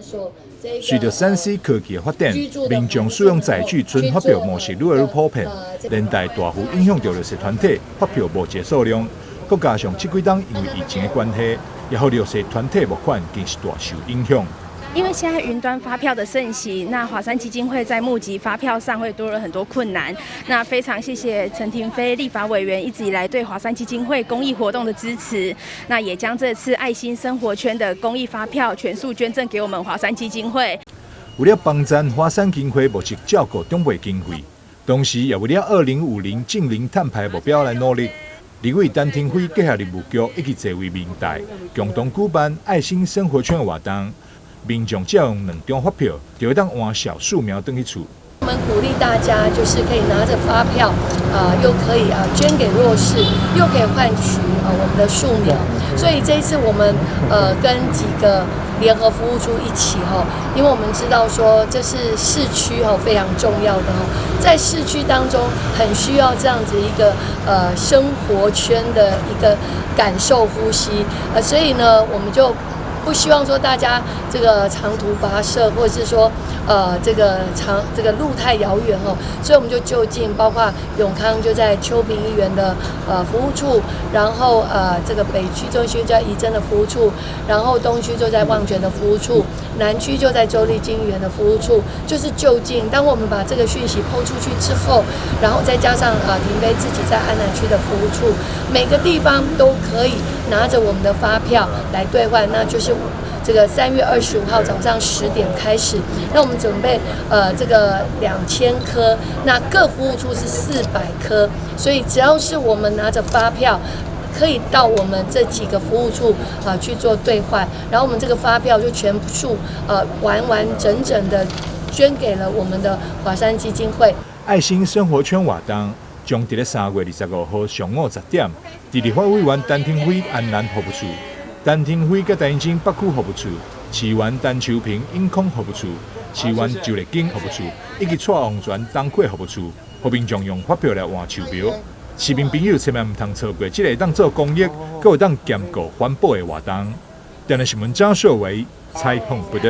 随着3C 科技的发展，民众使用载具存发票模式愈来愈普遍，连带大幅影响到绿色团体发票募集数量。再加上这几档因为疫情的关系，也让绿色团体募款更是大受影响。因为现在云端发票的盛行，那华山基金会在募集发票上会多了很多困难。那非常谢谢陈亭妃立法委员一直以来对华山基金会公益活动的支持，那也将这次爱心生活圈的公益发票全数捐赠给我们华山基金会。为了帮助华山基金会募集照顾长辈经费，同时也为了2050净零碳排目标来努力。立委陈亭妃结合立务局以及多位民代，共同举办爱心生活圈的活动。民众只要用2张发票，就会当换小树苗回去厝。我们鼓励大家，就是可以拿着发票，又可以捐给弱势，又可以换取我们的树苗。所以这一次我们跟几个联合服务处一起因为我们知道说这是市区非常重要的在市区当中很需要这样子一个生活圈的一个感受呼吸，所以呢我们就不希望说大家这个长途跋涉，或者是说这个路太遥远所以我们就就近，包括永康就在秋平医院的服务处，然后这个北区中区就在宜真的服务处，然后东区就在望泉的服务处，南区就在州立金医院的服务处，就是就近。当我们把这个讯息抛出去之后，然后再加上亭妃自己在安南区的服务处，每个地方都可以拿着我们的发票来兑换，那就是这个3月25号早上10点开始，那我们准备这个2000颗，那各服务处是400颗，所以只要是我们拿着发票，可以到我们这几个服务处去做兑换，然后我们这个发票就全数完整的捐给了我们的华山基金会。爱心生活圈活动将在3月25号上午10点，在立法委员陈亭妃安南服务处。陈亭妃甲台中北区服务处、市原陈树平永康服务处、市原就立经服务处以及蔡王泉东溪服务处，互民众用发票来换钞票。市民朋友千万唔通错过这个当做公益，搁会当兼顾环保的活动。电视新闻张硕维采访报道。